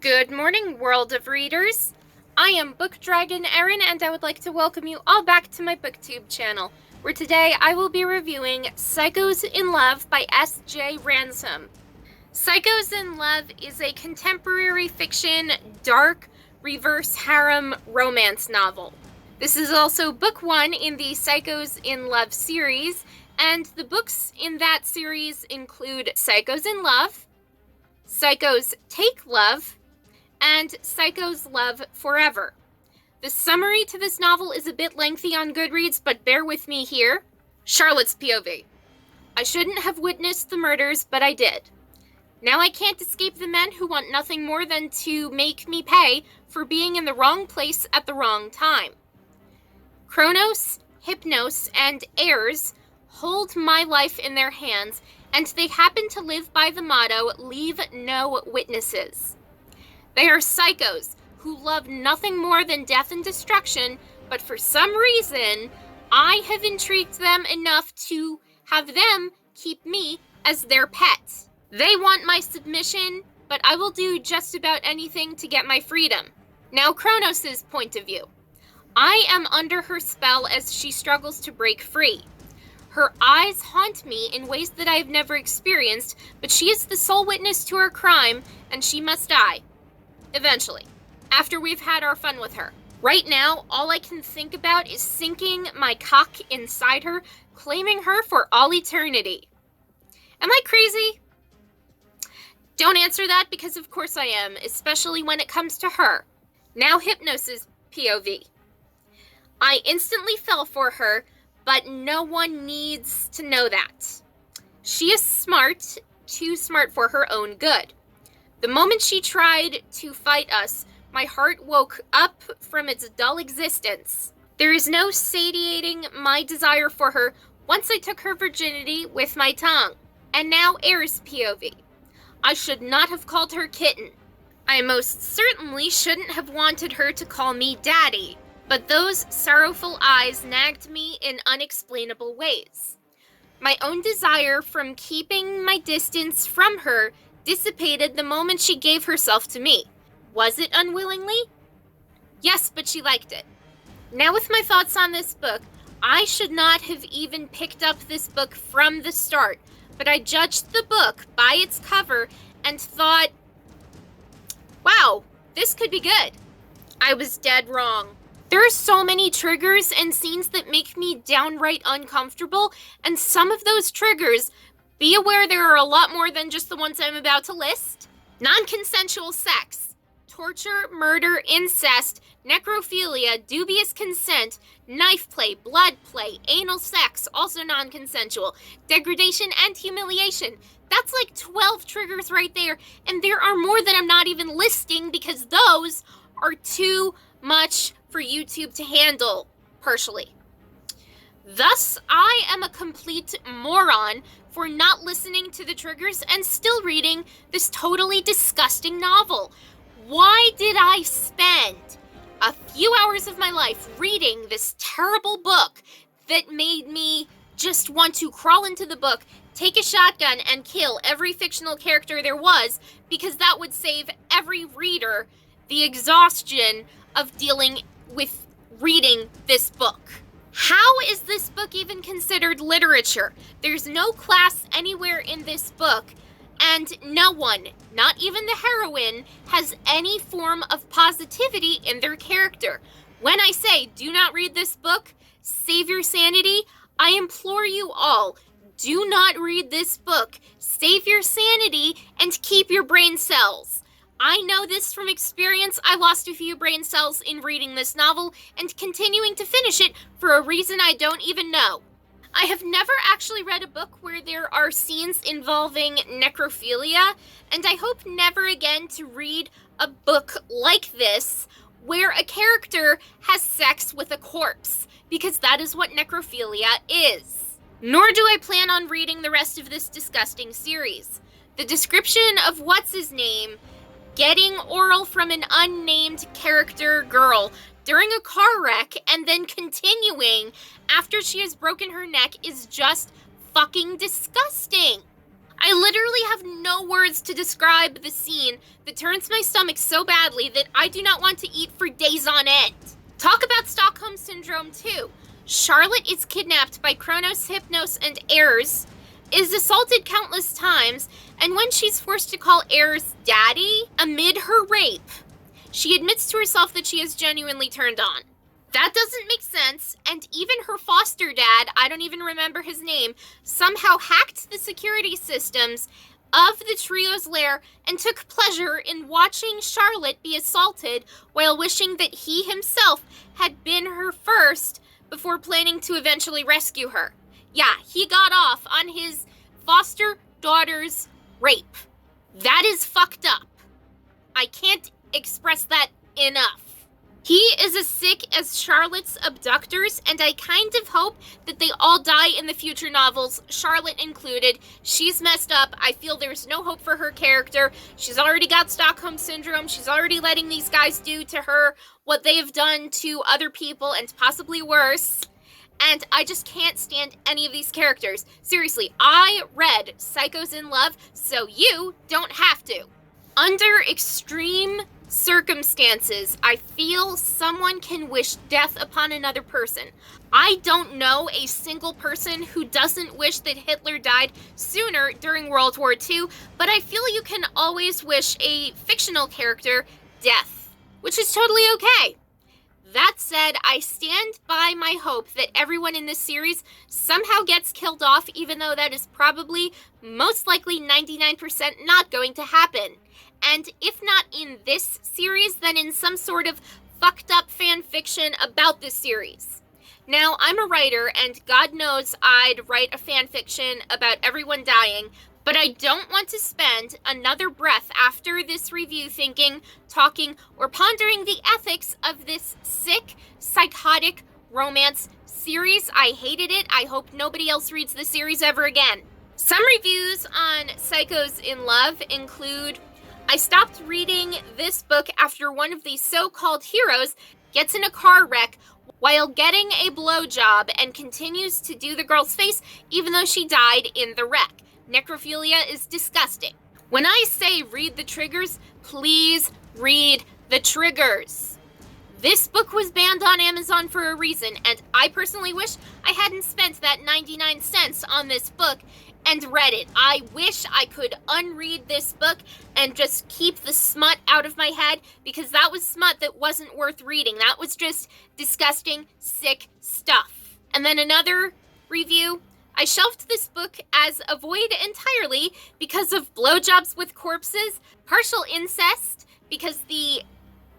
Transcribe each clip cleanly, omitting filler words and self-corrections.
Good morning, world of readers. I am Book Dragon Erin, and I would like to welcome you all back to my booktube channel, where today I will be reviewing Psychos in Love by S.J. Ransom. Psychos in Love is a contemporary fiction, dark, reverse harem romance novel. This is also book one in the Psychos in Love series, and the books in that series include Psychos in Love, Psychos Take Love, and Psychos Love Forever. The summary to this novel is a bit lengthy on Goodreads, but bear with me here. Charlotte's POV. I shouldn't have witnessed the murders, but I did. Now I can't escape the men who want nothing more than to make me pay for being in the wrong place at the wrong time. Kronos, Hypnos, and heirs hold my life in their hands, and they happen to live by the motto, leave no witnesses. They are psychos who love nothing more than death and destruction, but for some reason, I have intrigued them enough to have them keep me as their pet. They want my submission, but I will do just about anything to get my freedom. Now, Kronos' point of view. I am under her spell as she struggles to break free. Her eyes haunt me in ways that I have never experienced, but she is the sole witness to her crime, and she must die. Eventually, after we've had our fun with her. Right now, all I can think about is sinking my cock inside her, claiming her for all eternity. Am I crazy? Don't answer that, because of course I am, especially when it comes to her. Now Hypnos' POV. I instantly fell for her, but no one needs to know that. She is smart, too smart for her own good. The moment she tried to fight us, my heart woke up from its dull existence. There is no satiating my desire for her once I took her virginity with my tongue. And now Air's POV. I should not have called her kitten. I most certainly shouldn't have wanted her to call me daddy, but those sorrowful eyes nagged me in unexplainable ways. My own desire from keeping my distance from her dissipated the moment she gave herself to me. Was it unwillingly? Yes, but she liked it. Now with my thoughts on this book, I should not have even picked up this book from the start, but I judged the book by its cover and thought, wow, this could be good. I was dead wrong. There are so many triggers and scenes that make me downright uncomfortable, and some of those triggers, be aware there are a lot more than just the ones I'm about to list. Non-consensual sex, torture, murder, incest, necrophilia, dubious consent, knife play, blood play, anal sex, also non-consensual, degradation and humiliation. That's like 12 triggers right there, and there are more that I'm not even listing because those are too much for YouTube to handle, partially. Thus, I am a complete moron for not listening to the triggers and still reading this totally disgusting novel. Why did I spend a few hours of my life reading this terrible book that made me just want to crawl into the book, take a shotgun, and kill every fictional character there was, because that would save every reader the exhaustion of dealing with reading this book? How is this book even considered literature? There's no class anywhere in this book, and no one, not even the heroine, has any form of positivity in their character. When I say do not read this book, save your sanity, I implore you all, do not read this book, save your sanity, and keep your brain cells. I know this from experience. I lost a few brain cells in reading this novel and continuing to finish it for a reason I don't even know. I have never actually read a book where there are scenes involving necrophilia, and I hope never again to read a book like this where a character has sex with a corpse, because that is what necrophilia is. Nor do I plan on reading the rest of this disgusting series. The description of what's-his-name getting oral from an unnamed character girl during a car wreck and then continuing after she has broken her neck is just fucking disgusting. I literally have no words to describe the scene that turns my stomach so badly that I do not want to eat for days on end. Talk about Stockholm Syndrome too. Charlotte is kidnapped by Kronos, Hypnos, and Ayers, is assaulted countless times, and when she's forced to call Ayers daddy amid her rape, she admits to herself that she is genuinely turned on. That doesn't make sense, and even her foster dad, I don't even remember his name, somehow hacked the security systems of the trio's lair and took pleasure in watching Charlotte be assaulted while wishing that he himself had been her first before planning to eventually rescue her. Yeah, he got off on his foster daughter's rape. That is fucked up. I can't express that enough. He is as sick as Charlotte's abductors, and I kind of hope that they all die in the future novels, Charlotte included. She's messed up. I feel there's no hope for her character. She's already got Stockholm Syndrome. She's already letting these guys do to her what they have done to other people, and possibly worse. And I just can't stand any of these characters. Seriously, I read Psychos in Love, so you don't have to. Under extreme circumstances, I feel someone can wish death upon another person. I don't know a single person who doesn't wish that Hitler died sooner during World War II, but I feel you can always wish a fictional character death, which is totally okay. That said, I stand by my hope that everyone in this series somehow gets killed off, even though that is probably, most likely 99% not going to happen. And if not in this series, then in some sort of fucked up fan fiction about this series. Now, I'm a writer, and God knows I'd write a fan fiction about everyone dying, but I don't want to spend another breath after this review thinking, talking, or pondering the ethics of this sick, psychotic romance series. I hated it. I hope nobody else reads the series ever again. Some reviews on Psychos in Love include, I stopped reading this book after one of these so-called heroes gets in a car wreck while getting a blowjob and continues to do the girl's face even though she died in the wreck. Necrophilia is disgusting. When I say read the triggers, please read the triggers. This book was banned on Amazon for a reason, and I personally wish I hadn't spent that 99 cents on this book and read it. I wish I could unread this book and just keep the smut out of my head, because that was smut that wasn't worth reading. That was just disgusting, sick stuff. And then another review, I shelved this book as a void entirely because of blowjobs with corpses, partial incest, because the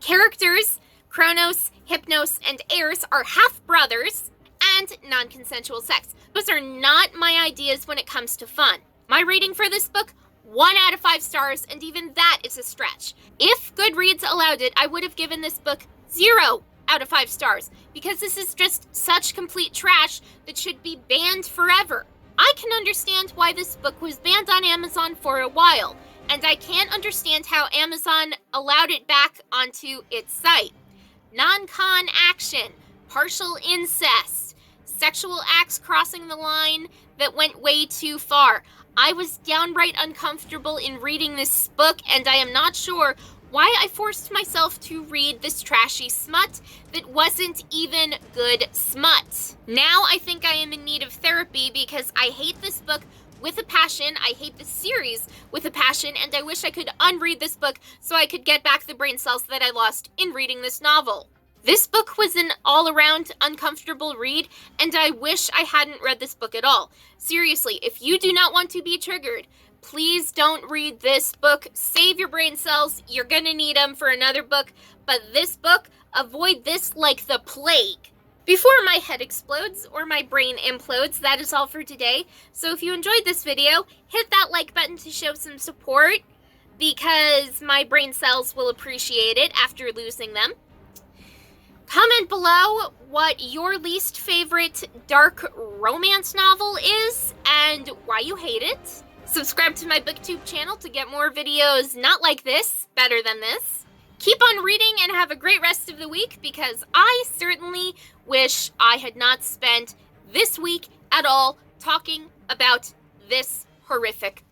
characters, Kronos, Hypnos, and Ayers, are half-brothers, and non-consensual sex. Those are not my ideas when it comes to fun. My rating for this book, 1 out of 5 stars, and even that is a stretch. If Goodreads allowed it, I would have given this book 0 out of 5 stars, because this is just such complete trash that should be banned forever. I can understand why this book was banned on Amazon for a while, and I can't understand how Amazon allowed it back onto its site. Non-con action, partial incest, sexual acts crossing the line that went way too far. I was downright uncomfortable in reading this book, and I am not sure why I forced myself to read this trashy smut that wasn't even good smut. Now I think I am in need of therapy, because I hate this book with a passion, I hate the series with a passion, and I wish I could unread this book so I could get back the brain cells that I lost in reading this novel. This book was an all-around uncomfortable read, and I wish I hadn't read this book at all. Seriously, if you do not want to be triggered, please don't read this book. Save your brain cells. You're gonna need them for another book, but this book, avoid this like the plague. Before my head explodes or my brain implodes, that is all for today. So if you enjoyed this video, hit that like button to show some support, because my brain cells will appreciate it after losing them. Comment below what your least favorite dark romance novel is and why you hate it. Subscribe to my booktube channel to get more videos not like this, better than this. Keep on reading and have a great rest of the week, because I certainly wish I had not spent this week at all talking about this horrific